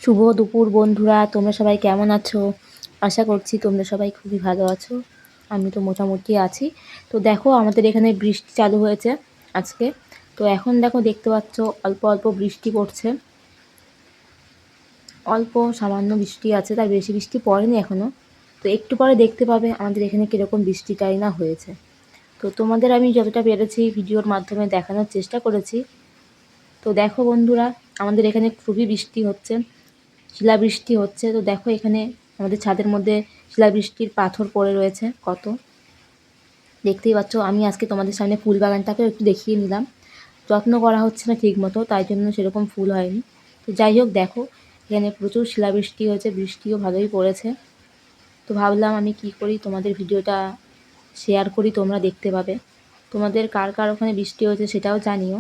শুভ দুপুর বন্ধুরা, তোমরা সবাই কেমন আছো? আশা করছি তোমরা সবাই খুবই ভালো আছো। আমি তো মোটামুটি আছি। তো দেখো, আমাদের এখানে বৃষ্টি চালু হয়েছে আজকে। তো এখন দেখো, দেখতে পাচ্ছ অল্প অল্প বৃষ্টি পড়ছে। অল্প সামান্য বৃষ্টি আছে, তার বেশি বৃষ্টি পড়েনি এখনও। তো একটু পরে দেখতে পাবে আমাদের এখানে কীরকম বৃষ্টিটাই না হয়েছে। তো তোমাদের আমি যতটা পেরেছি ভিডিওর মাধ্যমে দেখানোর চেষ্টা করেছি। তো দেখো বন্ধুরা, আমাদের এখানে খুবই বৃষ্টি হচ্ছে, শিলাবৃষ্টি হচ্ছে। তো দেখো, এখানে আমাদের ছাদের মধ্যে শিলাবৃষ্টির পাথর পড়ে রয়েছে কত, দেখতেই পাচ্ছ। আমি আজকে তোমাদের সামনে ফুল বাগানটাকেও একটু দেখিয়ে নিলাম। যত্ন করা হচ্ছে না ঠিক মতো, তাই জন্য সেরকম ফুল হয়নি। তো যাই হোক, দেখো এখানে প্রচুর শিলাবৃষ্টি হয়েছে, বৃষ্টিও ভালোই পড়েছে। তো ভাবলাম আমি কি করি, তোমাদের ভিডিওটা শেয়ার করি, তোমরা দেখতে পাবে। তোমাদের কার কার ওখানে বৃষ্টি হয়েছে সেটাও জানিও।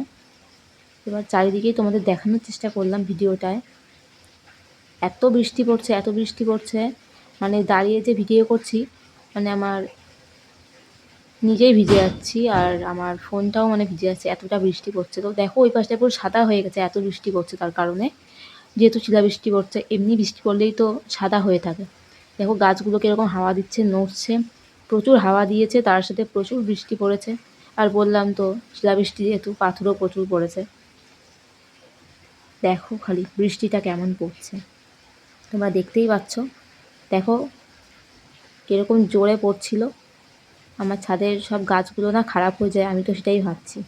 এবার চারিদিকেই তোমাদের দেখানোর চেষ্টা করলাম ভিডিওটায়। এত বৃষ্টি পড়ছে, এত বৃষ্টি পড়ছে, মানে দাঁড়িয়ে যে ভিডিও করছি, মানে আমার নিজেই ভিজে যাচ্ছি, আর আমার ফোনটাও মানে ভিজে যাচ্ছে, এতটা বৃষ্টি পড়ছে। তো দেখো ওই পাশটা পুরো সাদা হয়ে গেছে, এত বৃষ্টি পড়ছে তার কারণে। যেহেতু শিলাবৃষ্টি পড়ছে, এমনি বৃষ্টি পড়লেই তো সাদা হয়ে থাকে। দেখো গাছগুলো কীরকম হাওয়া দিচ্ছে, নড়ছে। প্রচুর হাওয়া দিয়েছে, তার সাথে প্রচুর বৃষ্টি পড়েছে। আর বললাম তো, শিলাবৃষ্টি যেহেতু, পাথরও প্রচুর পড়েছে। দেখো খালি বৃষ্টিটা কেমন পড়ছে, তোমরা দেখতেই পাচ্ছ। দেখো কীরকম জোরে পড়ছিল। আমার ছাদের সব গাছগুলো না খারাপ হয়ে যায়, আমি তো সেটাই ভাবছি।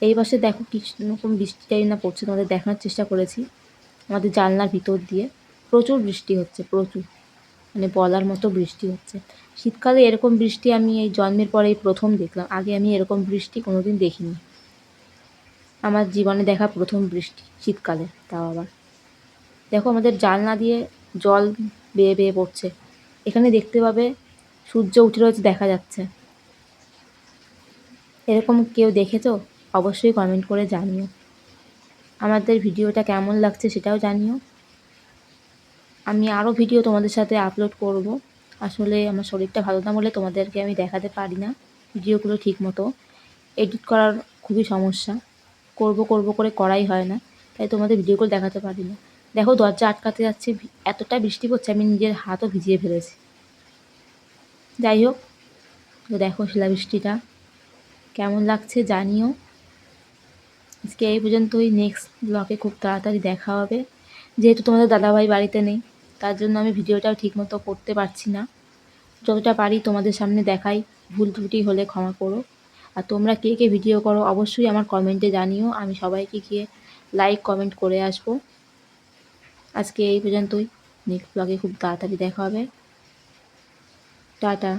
এই পাশে দেখো কীরকম বৃষ্টিটাই না পড়ছে, তোমাদের দেখানোর চেষ্টা করেছি। আমাদের জানলার ভিতর দিয়ে প্রচুর বৃষ্টি হচ্ছে, প্রচুর, মানে বলার মতো বৃষ্টি হচ্ছে। শীতকালে এরকম বৃষ্টি আমি এই জন্মের পরেই প্রথম দেখলাম। আগে আমি এরকম বৃষ্টি কোনোদিন দেখিনি। আমার জীবনে দেখা প্রথম বৃষ্টি শীতকালে, তাও আবার। দেখো আমাদের জানলা দিয়ে জল বেয়ে বেয়ে পড়ছে। এখানে দেখতে পাবে সূর্য উঠে রয়েছে, দেখা যাচ্ছে। এরকম কেউ দেখেছো? অবশ্যই কমেন্ট করে জানিও। আমাদের ভিডিওটা কেমন লাগছে সেটাও জানিও। আমি আরও ভিডিও তোমাদের সাথে আপলোড করব। আসলে আমার শরীরটা ভালো না বলে তোমাদেরকে আমি দেখাতে পারি না ভিডিওগুলো ঠিক মতো। এডিট করার খুবই সমস্যা, করব করব করে করাই হয় না, তাই তোমাদের ভিডিওগুলো দেখাতে পারি না। দেখো দরজা আটকাতে যাচ্ছে, এতটা বৃষ্টি পড়ছে আমি নিজের হাতও ভিজিয়ে ফেলেছি। যাই হোক, তো দেখো শিলাবৃষ্টিটা কেমন লাগছে জানিও। আজকে এই পর্যন্তই। নেক্সট ব্লগে খুব তাড়াতাড়ি দেখা হবে। যেহেতু তোমাদের দাদাভাই বাড়িতে নেই, তার জন্য আমি ভিডিওটাও ঠিকমতো করতে পারছি না। যতটা পারি তোমাদের সামনে দেখাই, ভুল ত্রুটি হলে ক্ষমা করো। আর তোমরা কে কে ভিডিও করো অবশ্যই আমার কমেন্টে জানিও, আমি সবাইকে গিয়ে লাইক কমেন্ট করে আসবো। আজকে এই পর্যন্তই। নেক্সট ব্লগে খুব তাড়াতাড়ি দেখা হবে। টাটা।